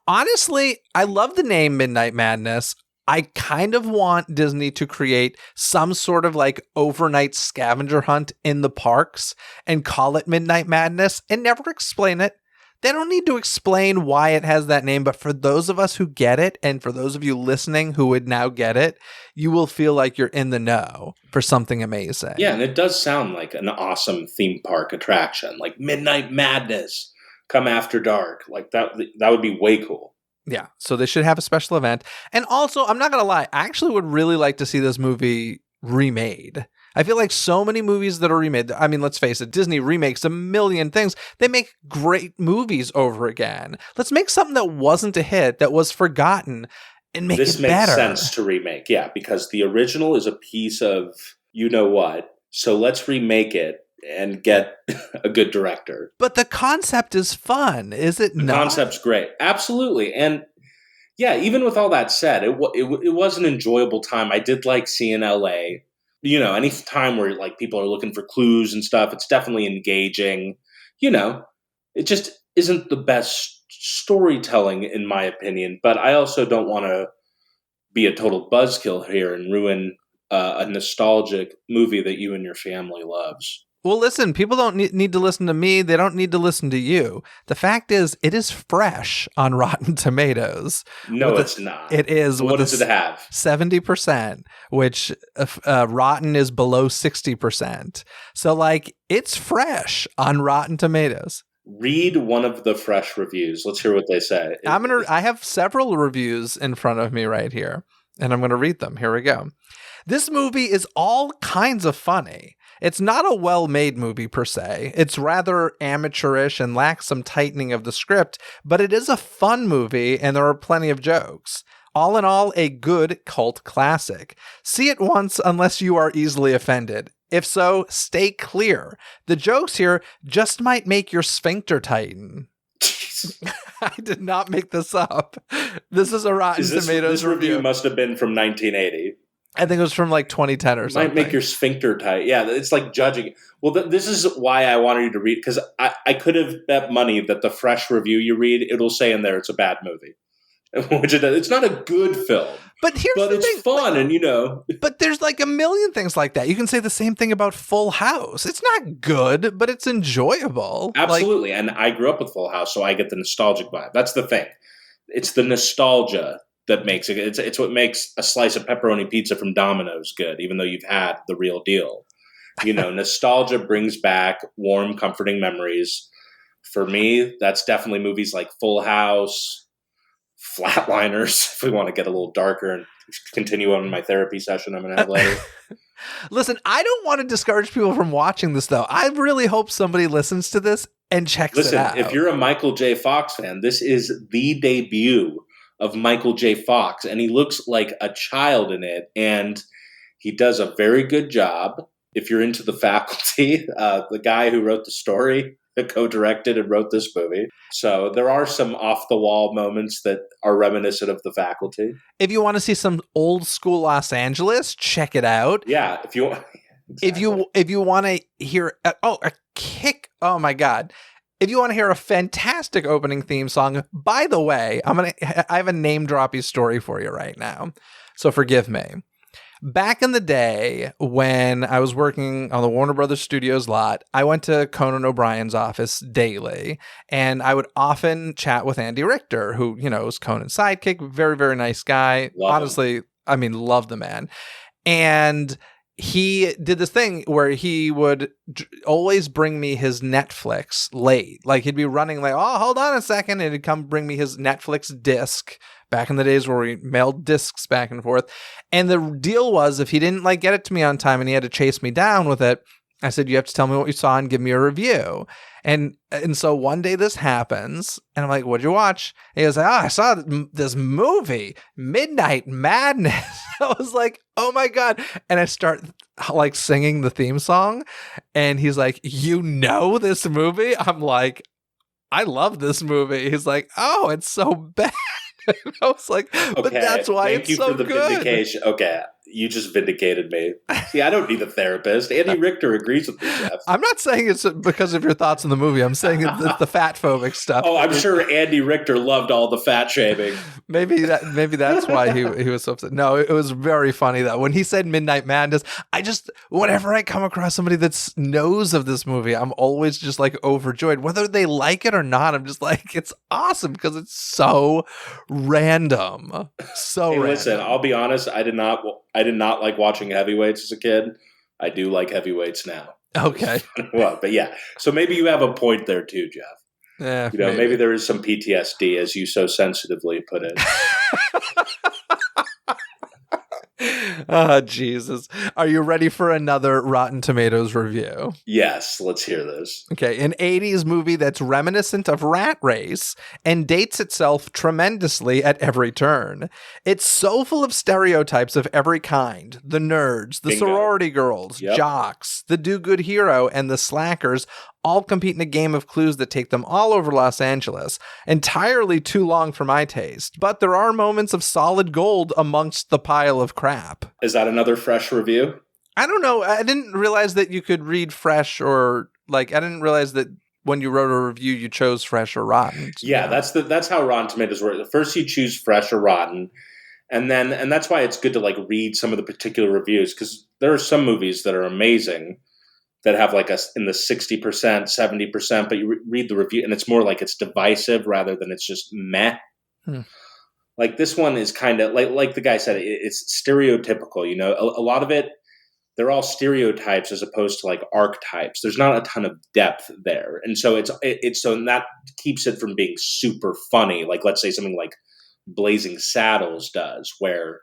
honestly, I love the name Midnight Madness. I kind of want Disney to create some sort of like overnight scavenger hunt in the parks and call it Midnight Madness and never explain it. They don't need to explain why it has that name, but for those of us who get it, and for those of you listening who would now get it, you will feel like you're in the know for something amazing. Yeah, and it does sound like an awesome theme park attraction, like Midnight Madness, come after dark. Like that would be way cool. Yeah, so they should have a special event. And also, I'm not going to lie, I actually would really like to see this movie remade. I feel like so many movies that are remade, I mean, let's face it, Disney remakes a million things. They make great movies over again. Let's make something that wasn't a hit, that was forgotten, and make it better. This makes sense to remake, yeah, because the original is a piece of you-know-what, so let's remake it and get a good director. But the concept is fun, is it not? The concept's great. Absolutely. And yeah, even with all that said, it was an enjoyable time. I did like seeing LA. Any time where like people are looking for clues and stuff, it's definitely engaging. It just isn't the best storytelling in my opinion, but I also don't want to be a total buzzkill here and ruin a nostalgic movie that you and your family loves. Well, listen, people don't need to listen to me. They don't need to listen to you. The fact is, it is fresh on Rotten Tomatoes. No, it's not. It is. What does it have? 70%, which Rotten is below 60%. So, like, it's fresh on Rotten Tomatoes. Read one of the fresh reviews. Let's hear what they say. I have several reviews in front of me right here, and I'm going to read them. Here we go. This movie is all kinds of funny. It's not a well-made movie per se. It's rather amateurish and lacks some tightening of the script, but it is a fun movie and there are plenty of jokes. All in all, a good cult classic. See it once unless you are easily offended. If so, stay clear. The jokes here just might make your sphincter tighten. I did not make this up. This is a Rotten Tomatoes review. This review must have been from 1980. I think it was from like 2010 or It something. might make your sphincter tight. Yeah, it's like judging. Well, this is why I wanted you to read, because I could have bet money that the fresh review you read, it'll say in there it's a bad movie. Which it's not a good film. But here's but the it's thing, fun, and But there's like a million things like that. You can say the same thing about Full House. It's not good, but it's enjoyable. Absolutely. And I grew up with Full House, so I get the nostalgic vibe. That's the thing. It's the nostalgia that makes it. It's what makes a slice of pepperoni pizza from Domino's good, even though you've had the real deal. Nostalgia brings back warm, comforting memories. For me, that's definitely movies like Full House, Flatliners, if we want to get a little darker and continue on my therapy session I'm going to have later. Listen, I don't want to discourage people from watching this, though. I really hope somebody listens to this and checks it out. Listen, if you're a Michael J. Fox fan, this is the debut of Michael J. Fox, and he looks like a child in it, and he does a very good job. If you're into The Faculty, the guy who wrote the story, co-directed and wrote this movie. So there are some off-the-wall moments that are reminiscent of The Faculty. If you want to see some old school Los Angeles, check it out. Yeah, if you exactly. if you want to hear a kick, oh my god. If you want to hear a fantastic opening theme song, by the way, I have a name droppy story for you right now. So forgive me. Back in the day when I was working on the Warner Brothers Studios lot, I went to Conan O'Brien's office daily, and I would often chat with Andy Richter, who, was Conan's sidekick. Very, very nice guy. Honestly, love the man. And he did this thing where he would always bring me his Netflix late. Like he'd be running like, oh, hold on a second. And he'd come bring me his Netflix disc back in the days where we mailed discs back and forth. And the deal was if he didn't get it to me on time and he had to chase me down with it, I said, you have to tell me what you saw and give me a review. And so one day this happens and I'm like, what'd you watch? And he goes, I saw this movie, Midnight Madness. I was like, oh my God. And I start singing the theme song and he's like, you know this movie? I'm like, I love this movie. He's like, oh, it's so bad. I was like, but that's why it's so good. Thank you for the vindication. Okay, you just vindicated me. See, I don't need a therapist. Andy Richter agrees with me, Jeff. I'm not saying it's because of your thoughts on the movie. I'm saying it's the fat phobic stuff. Oh, I'm sure Andy Richter loved all the fat shaming. Maybe that's why he was so upset. No, it was very funny though. When he said Midnight Madness, whenever I come across somebody that knows of this movie, I'm always just overjoyed. Whether they like it or not, I'm just like, it's awesome because it's so random. So hey, random. Listen, I'll be honest. I did not like watching heavyweights as a kid. I do like heavyweights now. Okay. Well, but yeah. So maybe you have a point there too, Jeff. Yeah, maybe there is some PTSD, as you so sensitively put it. Oh, Jesus. Are you ready for another Rotten Tomatoes review? Yes, let's hear this. Okay, an 80s movie that's reminiscent of Rat Race and dates itself tremendously at every turn. It's so full of stereotypes of every kind. The nerds, the Bingo. sorority girls, jocks, the do-good hero, and the slackers all compete in a game of clues that take them all over Los Angeles. Entirely too long for my taste, but there are moments of solid gold amongst the pile of crap. Is that another fresh review? I don't know. I didn't realize that you could read fresh or I didn't realize that when you wrote a review, you chose fresh or rotten. Yeah, that's how Rotten Tomatoes work. First you choose fresh or rotten. And that's why it's good to read some of the particular reviews, because there are some movies that are amazing that have in the 60%, 70%, but you read the review and it's more it's divisive rather than it's just meh. This one is kind of like the guy said, it's stereotypical, a lot of it, they're all stereotypes as opposed to archetypes. There's not a ton of depth there. And so and that keeps it from being super funny. Let's say something like Blazing Saddles does, where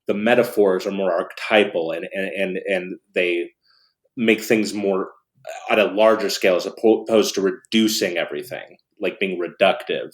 the metaphors are more archetypal and they make things more at a larger scale as opposed to reducing everything, being reductive.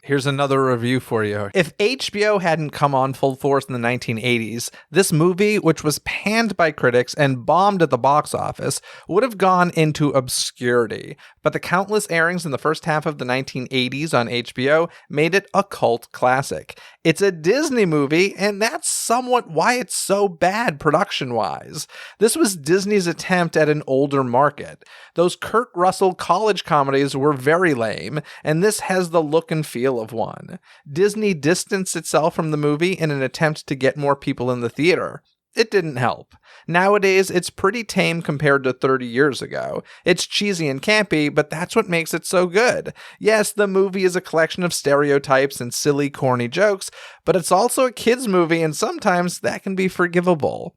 Here's another review for you. If HBO hadn't come on full force in the 1980s, this movie, which was panned by critics and bombed at the box office, would have gone into obscurity. But the countless airings in the first half of the 1980s on HBO made it a cult classic. It's a Disney movie, and that's somewhat why it's so bad production-wise. This was Disney's attempt at an older market. Those Kurt Russell college comedies were very lame, and this has the look and feel of one. Disney distanced itself from the movie in an attempt to get more people in the theater. It didn't help. Nowadays, it's pretty tame compared to 30 years ago. It's cheesy and campy, but that's what makes it so good. Yes, the movie is a collection of stereotypes and silly, corny jokes, but it's also a kid's movie, and sometimes that can be forgivable.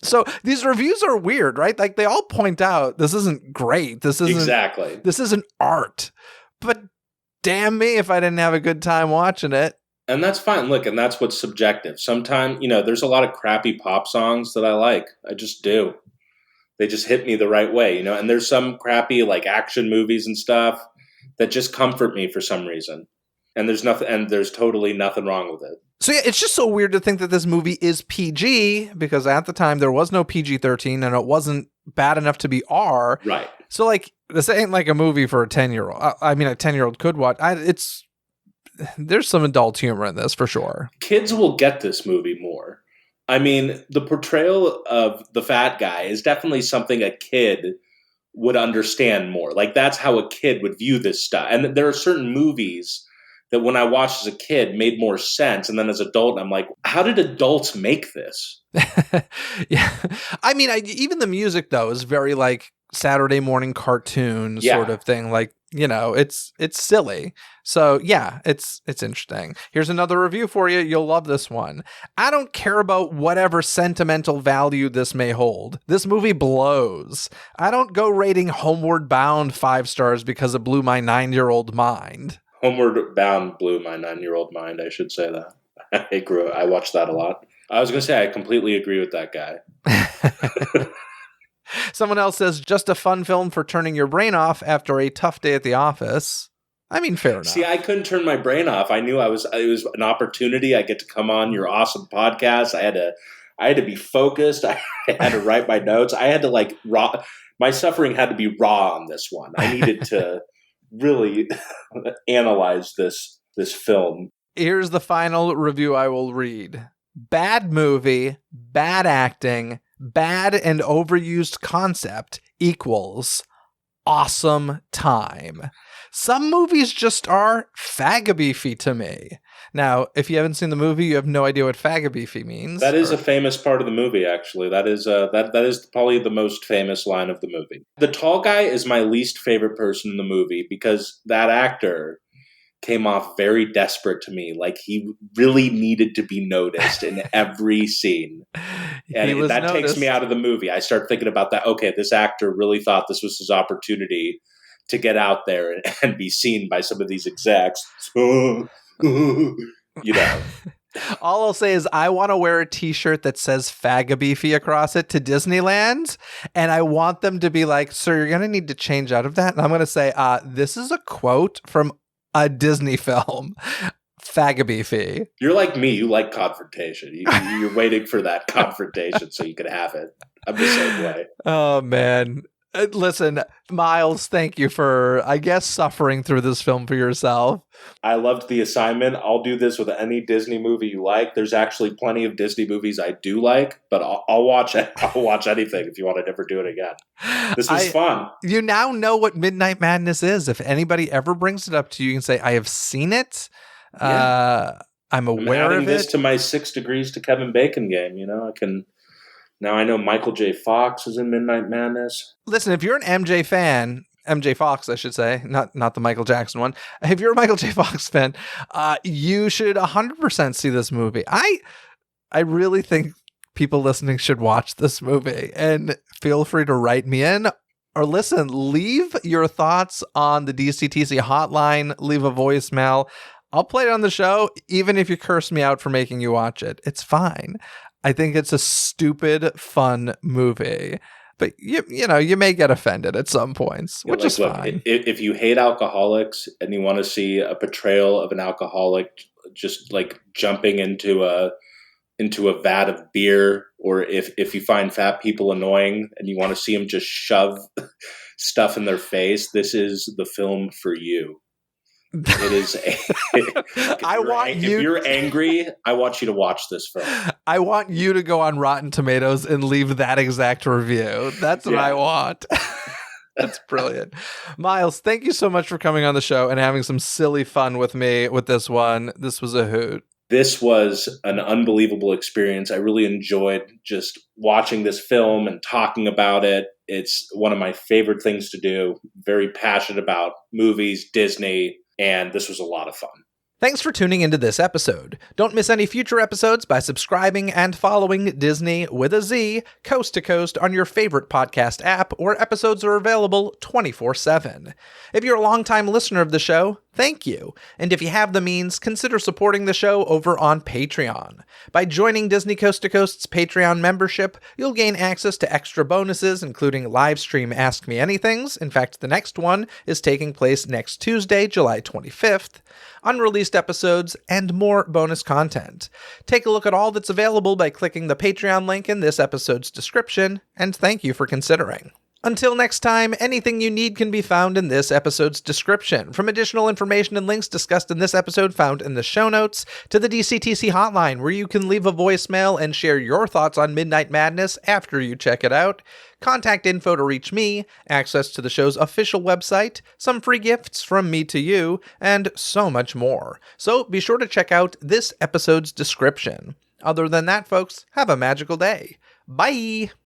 So these reviews are weird, right? Like, they all point out this isn't great. This isn't art. But damn me if I didn't have a good time watching it. And that's fine. Look, and that's what's subjective. Sometimes, there's a lot of crappy pop songs that I like. I just do. They just hit me the right way, and there's some crappy like action movies and stuff that just comfort me for some reason. And there's totally nothing wrong with it. So yeah, it's just so weird to think that this movie is PG, because at the time there was no PG-13 and it wasn't bad enough to be R. Right. So like, this ain't like a movie for a 10-year-old. I mean, a 10-year-old could watch. There's some adult humor in this for sure. Kids will get this movie more. I mean, the portrayal of the fat guy is definitely something a kid would understand more. Like, that's how a kid would view this stuff. And there are certain movies that when I watched as a kid made more sense. And then as an adult, I'm like, how did adults make this? Yeah. I mean, even the music, though, is very like Saturday morning cartoon sort of thing. Like, it's silly. So yeah, it's interesting. Here's another review for you. You'll love this one. I don't care about whatever sentimental value this may hold. This movie blows. I don't go rating Homeward Bound 5 stars because it blew my 9-year-old mind. Homeward Bound blew my 9-year-old mind. I should say that. I watched that a lot. I was going to say, I completely agree with that guy. Someone else says, just a fun film for turning your brain off after a tough day at the office. I mean, fair enough. See, I couldn't turn my brain off. I knew it was an opportunity. I get to come on your awesome podcast. I had to be focused. I had to write my notes. I had to my suffering had to be raw on this one. I needed to really analyze this film. Here's the final review I will read. Bad movie, bad acting, bad and overused concept equals awesome time. Some movies just are fagabeefy to me. Now, if you haven't seen the movie, you have no idea what fagabeefy means. That is a famous part of the movie, actually. That is that is probably the most famous line of the movie. The tall guy is my least favorite person in the movie because that actor came off very desperate to me. Like, he really needed to be noticed in every scene. And that takes me out of the movie. I start thinking about that. Okay, this actor really thought this was his opportunity to get out there and be seen by some of these execs. All I'll say is I want to wear a t-shirt that says fagabeefy across it to Disneyland, and I want them to be like, sir, you're going to need to change out of that. And I'm going to say, this is a quote from a Disney film. Fagabeefy. You're like me. You like confrontation. You're waiting for that confrontation so you can have it. I'm the same way. Oh, man. Listen, Miles, thank you for, I guess, suffering through this film for yourself. I loved the assignment. I'll do this with any Disney movie you like. There's actually plenty of Disney movies I do like, but I'll watch it. I'll watch anything if you want to never do it again. This was fun. You now know what Midnight Madness is. If anybody ever brings it up to you, you can say, I have seen it. Yeah. I'm aware of it. I'm adding this to my 6 Degrees to Kevin Bacon game. Now I know Michael J. Fox is in Midnight Madness. Listen, if you're an MJ fan, MJ Fox, I should say, not the Michael Jackson one. If you're a Michael J. Fox fan, you should 100% see this movie. I really think people listening should watch this movie, and feel free to write me in or listen. Leave your thoughts on the DCTC hotline. Leave a voicemail. I'll play it on the show, even if you curse me out for making you watch it. It's fine. I think it's a stupid, fun movie. but you may get offended at some points, which is look, fine. If you hate alcoholics and you want to see a portrayal of an alcoholic just like jumping into a vat of beer, or if you find fat people annoying and you want to see them just shove stuff in their face, this is the film for you. It is. If you're angry, I want you to watch this film. I want you to go on Rotten Tomatoes and leave that exact review. That's what I want. That's brilliant. Miles, thank you so much for coming on the show and having some silly fun with me with this one. This was a hoot. This was an unbelievable experience. I really enjoyed just watching this film and talking about it. It's one of my favorite things to do. Very passionate about movies, Disney, and this was a lot of fun. Thanks for tuning into this episode. Don't miss any future episodes by subscribing and following Dizney with a Z, coast to coast on your favorite podcast app, where episodes are available 24/7. If you're a longtime listener of the show, thank you. And if you have the means, consider supporting the show over on Patreon. By joining Dizney Coast to Coast's Patreon membership, you'll gain access to extra bonuses, including live stream Ask Me Anythings. In fact, the next one is taking place next Tuesday, July 25th. Unreleased episodes, and more bonus content. Take a look at all that's available by clicking the Patreon link in this episode's description, and thank you for considering. Until next time, anything you need can be found in this episode's description, from additional information and links discussed in this episode found in the show notes, to the DCTC hotline where you can leave a voicemail and share your thoughts on Midnight Madness after you check it out, contact info to reach me, access to the show's official website, some free gifts from me to you, and so much more. So be sure to check out this episode's description. Other than that, folks, have a magical day. Bye!